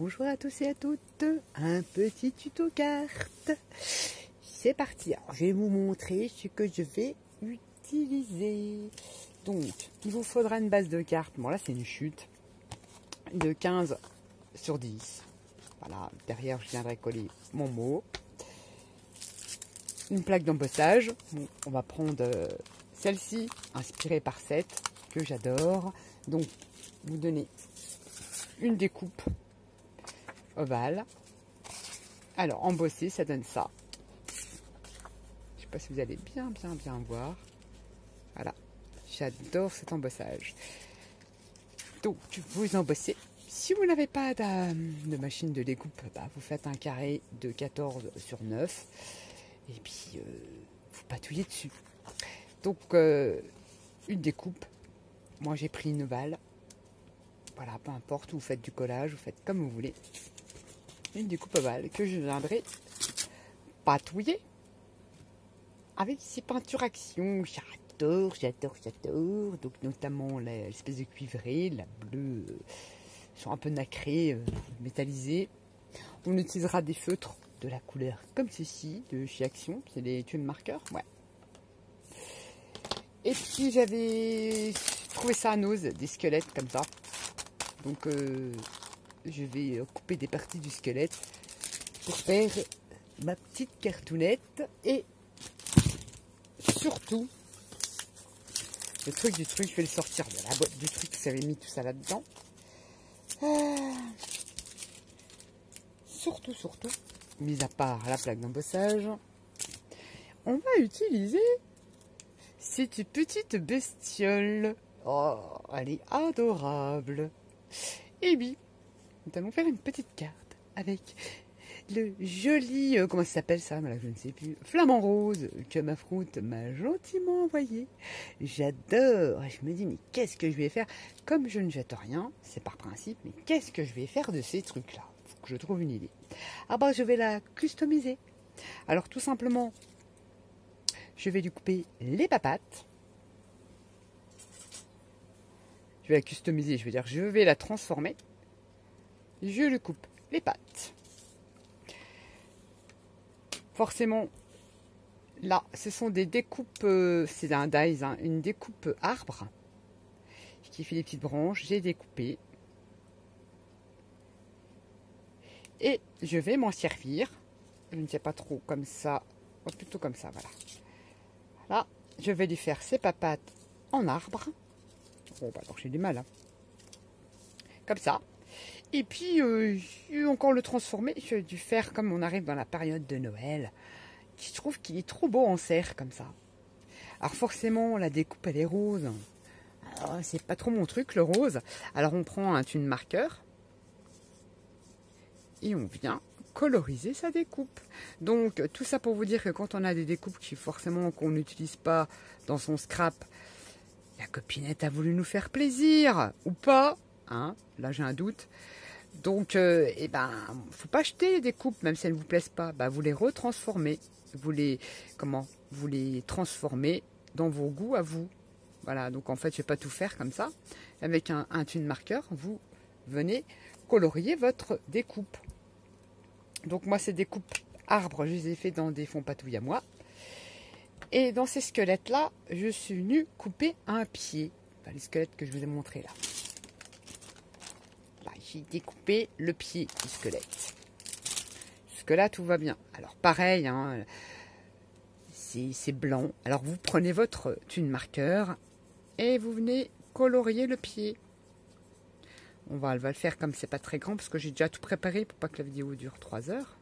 Bonjour à tous et à toutes, un petit tuto carte. C'est parti, alors je vais vous montrer ce que je vais utiliser. Donc, il vous faudra une base de cartes, bon là c'est une chute, de 15 sur 10. Voilà, derrière je viendrai coller mon mot. Une plaque d'embossage, bon, on va prendre celle-ci, inspirée par cette, que j'adore. Donc, vous donnez une découpe ovale. Alors, embossé, ça donne ça. Je sais pas si vous allez bien voir. Voilà, j'adore cet embossage. Donc, vous embossez. Si vous n'avez pas de machine de découpe, bah, vous faites un carré de 14 sur 9. Et puis, vous patouillez dessus. Donc, une découpe. Moi, j'ai pris une ovale. Voilà, peu importe, vous faites du collage, vous faites comme vous voulez. Une découpe ovale que je viendrai patouiller avec ces peintures action. J'adore. Donc, notamment l'espèce de cuivré, la bleue, sont un peu nacrées, métallisées. On utilisera des feutres de la couleur comme ceci, de chez Action. C'est des tubes marqueurs, ouais. Et puis, j'avais trouvé ça à Nose, des squelettes comme ça. Donc, je vais couper des parties du squelette pour faire ma petite cartoonette. Et surtout, le truc du truc, je vais le sortir de la boîte du truc, j'avais mis tout ça là-dedans. Surtout, mis à part la plaque d'embossage, on va utiliser cette petite bestiole. Oh, elle est adorable. Et oui, nous allons faire une petite carte avec le joli, comment ça s'appelle ça, je ne sais plus, flamant rose que ma Fruit m'a gentiment envoyé. J'adore. Je me dis, mais qu'est-ce que je vais faire? Comme je ne jette rien, c'est par principe, mais qu'est-ce que je vais faire de ces trucs-là? Faut que je trouve une idée. Ah bah, je vais la customiser. Alors, tout simplement, je vais lui couper les papates. Je vais la customiser, je veux dire, je vais la transformer. Je lui coupe les pattes. Forcément, là, ce sont des découpes, c'est un dies, hein, une découpe arbre qui fait des petites branches. J'ai découpé. Et je vais m'en servir. Je ne sais pas trop comme ça, plutôt comme ça, voilà. Là, je vais lui faire ses papates en arbre. Bon, bah, alors j'ai du mal, hein. Comme ça. Et puis, je vais encore le transformer. Je vais dû faire comme on arrive dans la période de Noël. Je trouve qu'il est trop beau en serre, comme ça. Alors forcément, la découpe, elle est rose. Alors, c'est pas trop mon truc, le rose. Alors, on prend un tune marqueur. Et on vient coloriser sa découpe. Donc, tout ça pour vous dire que quand on a des découpes qui, forcément, qu'on n'utilise pas dans son scrap, la copinette a voulu nous faire plaisir. Ou pas, hein. Là, j'ai un doute. Donc, eh ben, faut pas acheter des découpes, même si elles ne vous plaisent pas. Bah, vous les retransformez. Vous les transformez dans vos goûts à vous. Voilà, donc en fait, je vais pas tout faire comme ça. Avec un tune marqueur, vous venez colorier votre découpe. Donc moi, ces découpes arbres, je les ai fait dans des fonds patouilles à moi. Et dans ces squelettes-là, je suis venue couper un pied. Enfin, les squelettes que je vous ai montrés là. J'ai découpé le pied du squelette. Jusque-là, tout va bien. Alors, pareil, hein, c'est blanc. Alors, vous prenez votre tune marqueur et vous venez colorier le pied. On va le faire comme c'est pas très grand parce que j'ai déjà tout préparé pour pas que la vidéo dure 3 heures.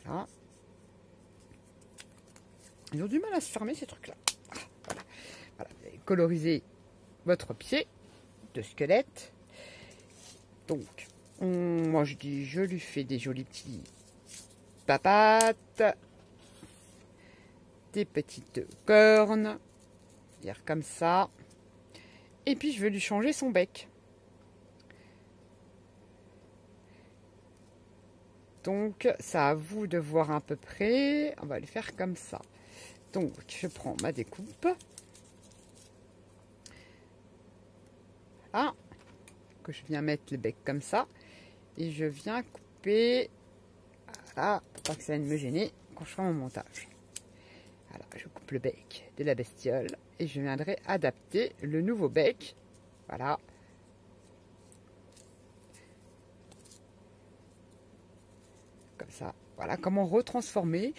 Voilà. Ils ont du mal à se fermer, ces trucs-là. Ah, voilà. Voilà. Vous allez coloriser votre pied de squelette. Donc, moi je dis, je lui fais des jolis petits papates, des petites cornes, dire comme ça. Et puis je vais lui changer son bec. Donc, ça à vous de voir à peu près. On va le faire comme ça. Donc, je prends ma découpe. Voilà. Que je viens mettre le bec comme ça. et je viens couper, voilà, pour pas que ça vienne me gêner quand je ferai mon montage. Voilà, je coupe le bec de la bestiole et je viendrai adapter le nouveau bec. Voilà. Comme ça. Voilà comment retransformer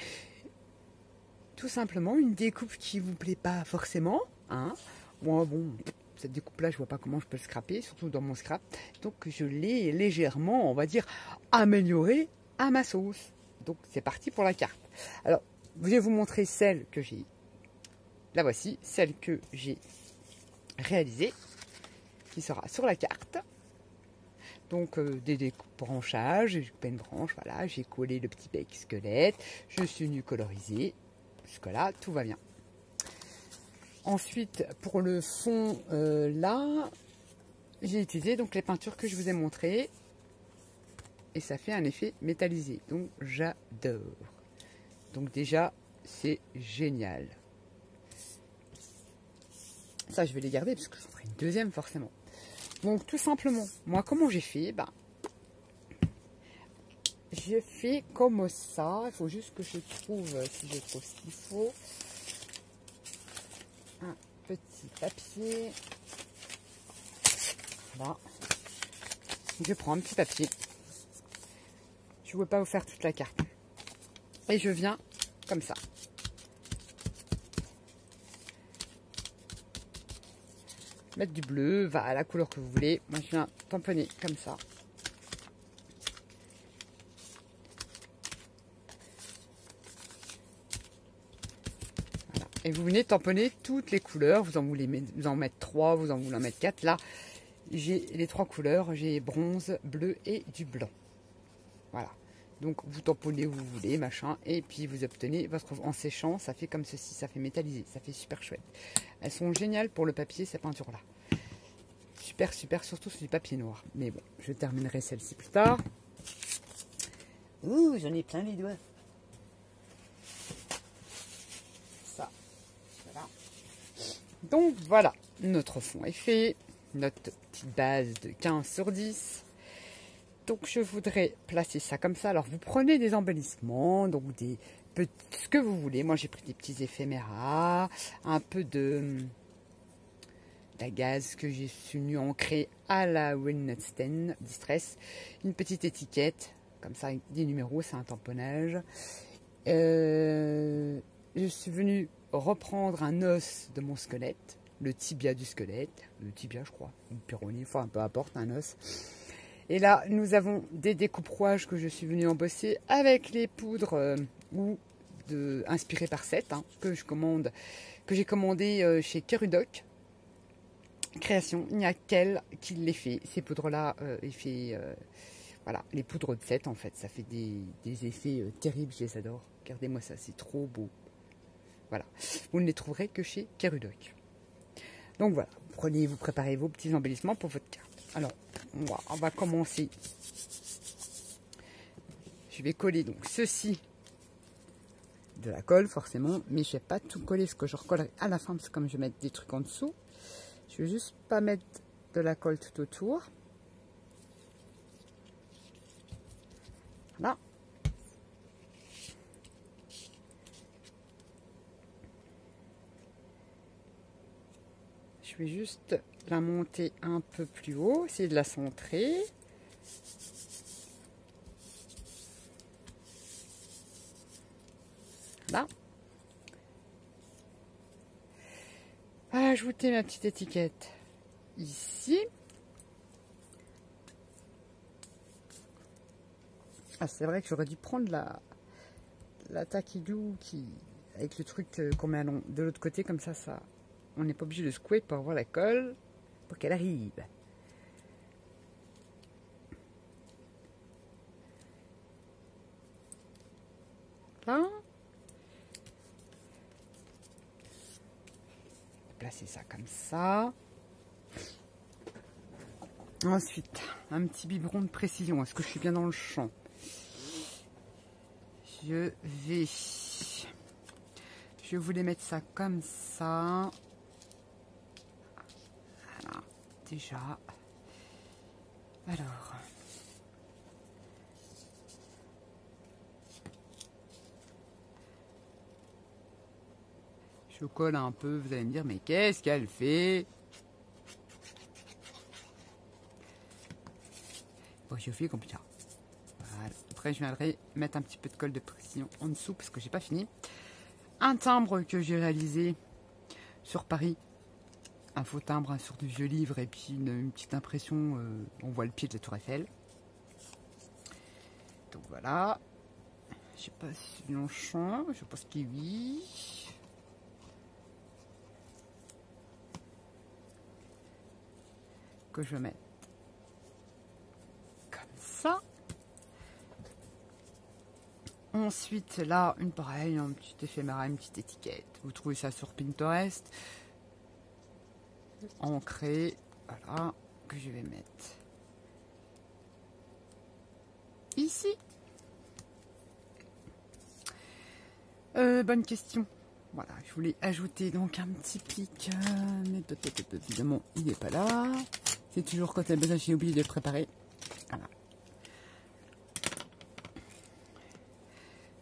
tout simplement une découpe qui vous plaît pas forcément. Hein. Moi, bon, cette découpe-là, je vois pas comment je peux le scraper, surtout dans mon scrap. Donc, je l'ai légèrement, on va dire, améliorée à ma sauce. Donc, c'est parti pour la carte. Alors, je vais vous montrer celle que j'ai. La voici, celle que j'ai réalisée, qui sera sur la carte. Donc des découpes branchages, j'ai coupé une branche, voilà, j'ai collé le petit bec squelette, je suis venue coloriser. Jusque-là, tout va bien. Ensuite, pour le fond, là, j'ai utilisé donc les peintures que je vous ai montrées. Et ça fait un effet métallisé. Donc, j'adore. Donc déjà, c'est génial. Ça, je vais les garder parce que j'en ferai une deuxième forcément. Donc, tout simplement, moi, comment j'ai fait? J'ai fait comme ça. Il faut juste que je trouve, si je trouve ce qu'il faut, un petit papier. Voilà. Je prends un petit papier. Je ne veux pas vous faire toute la carte. Et je viens comme ça. Mettre du bleu, va à la couleur que vous voulez. Moi, je viens tamponner comme ça. Voilà. Et vous venez tamponner toutes les couleurs. Vous en voulez vous en mettre 3, vous en voulez en mettre 4. Là, j'ai les 3 couleurs. J'ai bronze, bleu et du blanc. Voilà. Donc, vous tamponnez où vous voulez, machin. Et puis, vous obtenez votre... En séchant, ça fait comme ceci. Ça fait métallisé. Ça fait super chouette. Elles sont géniales pour le papier, ces peintures-là. Super, super, surtout sur du papier noir. Mais bon, je terminerai celle-ci plus tard. Ouh, j'en ai plein les doigts. Ça, voilà. Donc, voilà. Notre fond est fait. Notre petite base de 15 sur 10. Donc, je voudrais placer ça comme ça. Alors, vous prenez des embellissements, donc des ce que vous voulez. Moi, j'ai pris des petits éphéméras, un peu de la gaze que j'ai su ancrer à la Winston Distress, une petite étiquette, comme ça, des numéros, c'est un tamponnage. Je suis venue reprendre un os de mon squelette, le tibia du squelette, le tibia je crois, ou péroné, enfin peu importe, un os. Et là, nous avons des découpages que je suis venue embosser avec les poudres inspirées par Seth, hein, que j'ai commandé chez Kerudoc Création. Il n'y a qu'elle qui les fait. Ces poudres-là, voilà, les poudres de Seth, en fait, ça fait des effets terribles, je les adore. Regardez-moi ça, c'est trop beau. Voilà, vous ne les trouverez que chez Kerudoc. Donc voilà, vous préparez vos petits embellissements pour votre carte. Alors, on va commencer. Je vais coller donc ceci de la colle forcément, mais je ne vais pas tout coller parce que je recollerai à la fin parce que comme je vais mettre des trucs en dessous, je vais juste pas mettre de la colle tout autour. Voilà. Je vais juste la monter un peu plus haut, essayer de la centrer. Là. Ajouter ma petite étiquette ici. Ah, c'est vrai que j'aurais dû prendre la taquidou avec le truc qu'on met de l'autre côté, comme ça, on n'est pas obligé de secouer pour avoir la colle pour qu'elle arrive. Là. Placer ça comme ça. Ensuite, un petit biberon de précision. Est-ce que je suis bien dans le champ? Je voulais mettre ça comme ça. Voilà, déjà. Alors, le colle un peu, vous allez me dire, mais qu'est-ce qu'elle fait? Bon, je fais comme ça. Voilà. Après, je viendrai mettre un petit peu de colle de précision en dessous parce que j'ai pas fini. Un timbre que j'ai réalisé sur Paris. Un faux timbre sur du vieux livre et puis une petite impression. On voit le pied de la Tour Eiffel. Donc voilà. Je sais pas si c'est Longchamp, je pense que oui. Que je vais mettre comme ça. Ensuite, là, une pareille, un petit éphémère, une petite étiquette. Vous trouvez ça sur Pinterest. Ancré, voilà, que je vais mettre ici. Bonne question. Voilà, je voulais ajouter donc un petit pic, mais peut-être évidemment il n'est pas là. C'est toujours quand il y a besoin, j'ai oublié de le préparer. Voilà.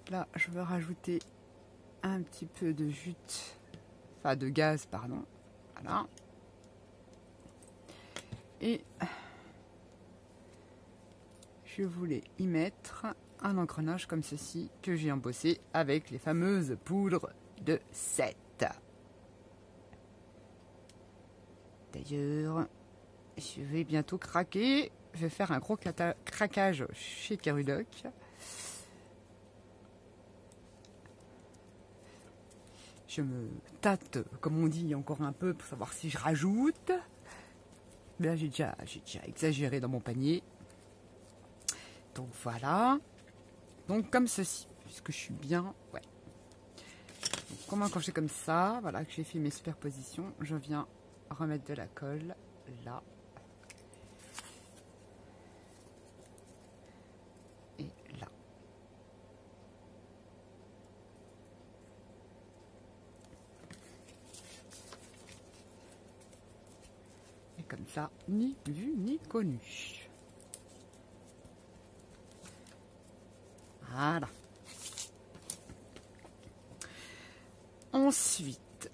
Là, je veux rajouter un petit peu de jute, enfin de gaz, pardon. Voilà. Et je voulais y mettre un engrenage comme ceci que j'ai embossé avec les fameuses poudres de 7. D'ailleurs, je vais bientôt craquer. Je vais faire un gros craquage chez Kerudoc. Je me tâte, comme on dit, encore un peu pour savoir si je rajoute. Là, j'ai déjà exagéré dans mon panier. Donc voilà. Donc comme ceci, puisque je suis bien, ouais. Donc, comment quand j'ai comme ça, voilà, que j'ai fait mes superpositions, je viens remettre de la colle là. Et là. Et comme ça, ni vu ni connu. Voilà. Ensuite,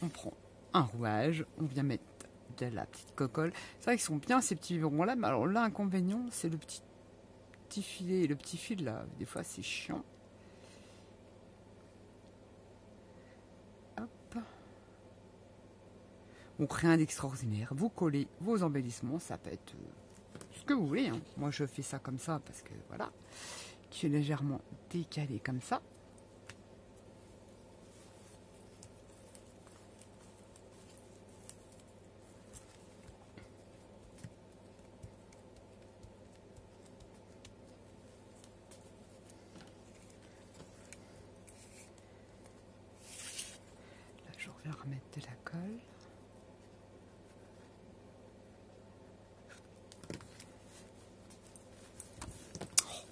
on prend un rouage, on vient mettre de la petite cocolle. C'est vrai qu'ils sont bien ces petits ronds là, mais alors l'inconvénient c'est le petit filet, le petit fil là, des fois c'est chiant. Hop. Donc rien d'extraordinaire, vous collez vos embellissements, ça peut être ce que vous voulez, hein. Moi je fais ça comme ça parce que voilà, je suis légèrement décalé comme ça. Là je reviens remettre de la colle.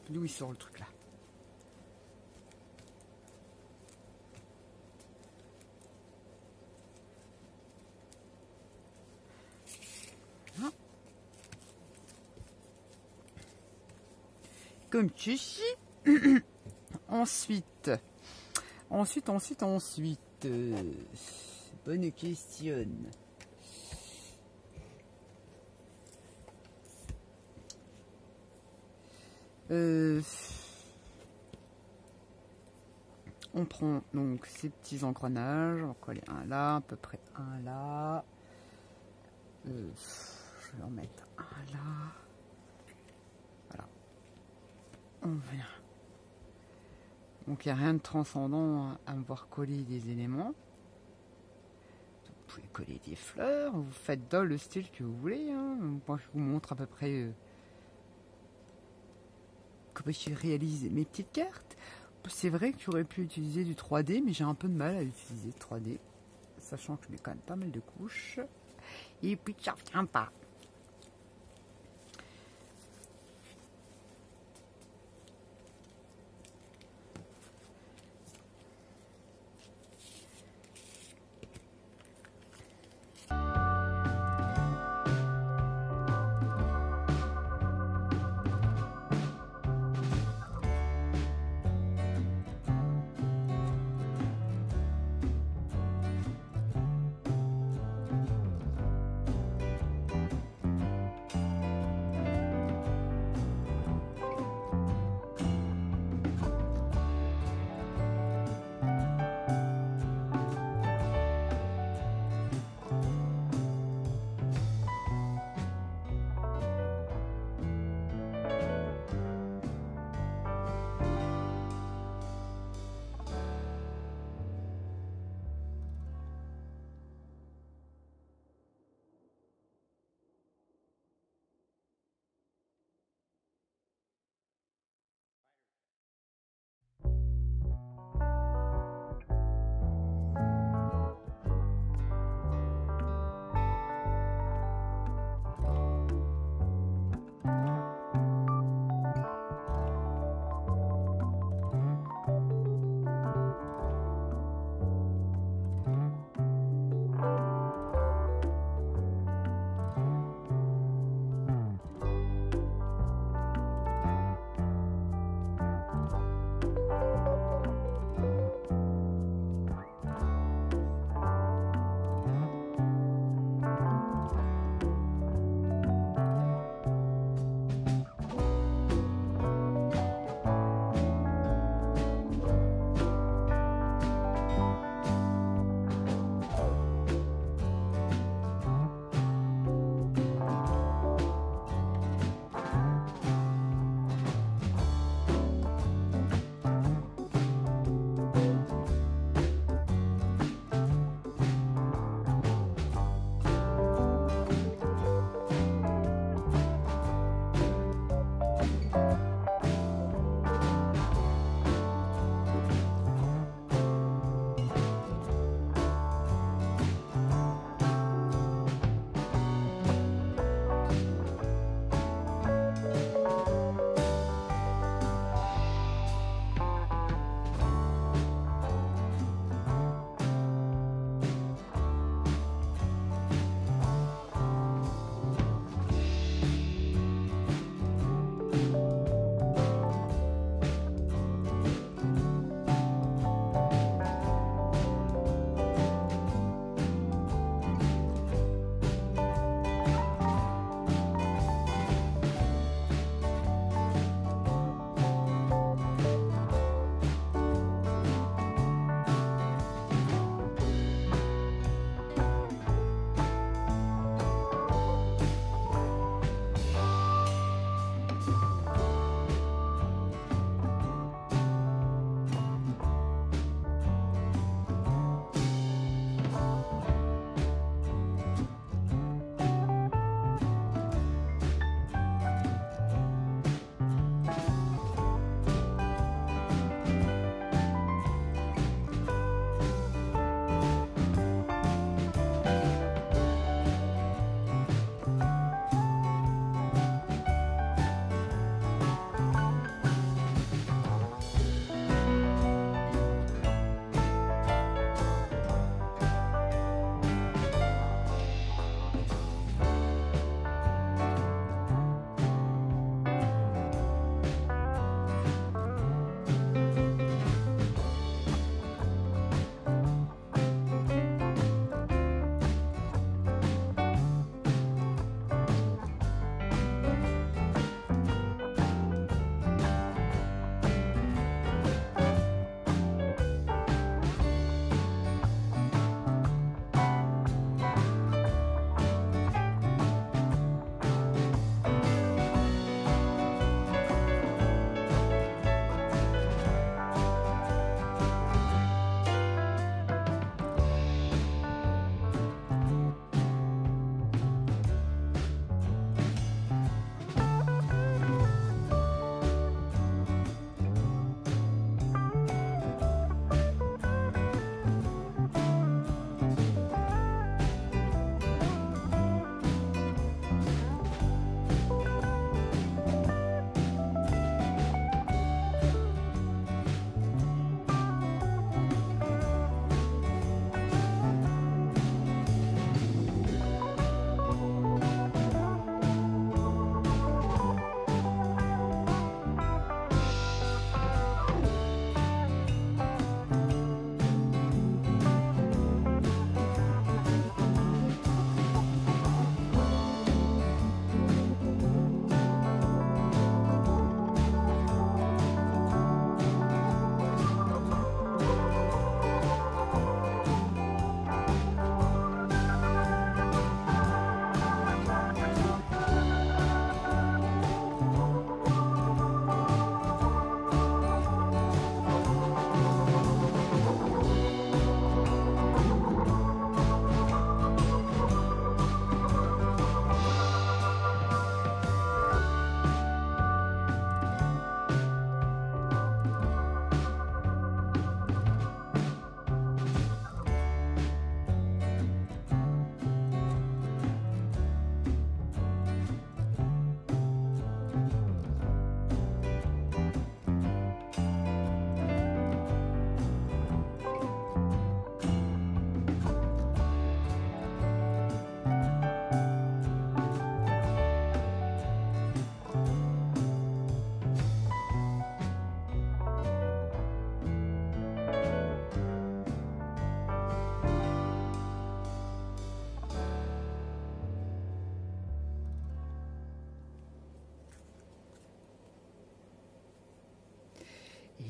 D'où il sort le truc là? Hein, comme ceci. Ensuite. Bonne question. On prend donc ces petits engrenages, on va coller un là, à peu près un là. Je vais en mettre un là. Voilà. On vient. Donc il n'y a rien de transcendant à me voir coller des éléments. Vous pouvez coller des fleurs, vous faites dans le style que vous voulez. Hein. Moi je vous montre à peu près comment je réalise mes petites cartes. C'est vrai que j'aurais pu utiliser du 3D, mais j'ai un peu de mal à utiliser le 3D, sachant que je mets quand même pas mal de couches. Et puis ça ne revient pas.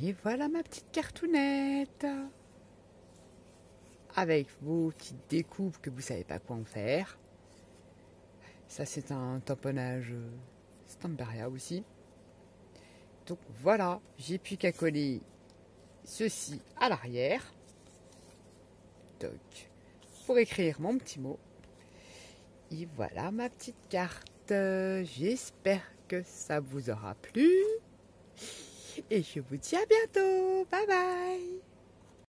Et voilà ma petite cartoonette. Avec vos petites découpes que vous ne savez pas quoi en faire. Ça c'est un tamponnage Stamperia aussi. Donc voilà, j'ai plus qu'à coller ceci à l'arrière. Donc, pour écrire mon petit mot. Et voilà ma petite carte. J'espère que ça vous aura plu. Et je vous dis à bientôt. Bye bye.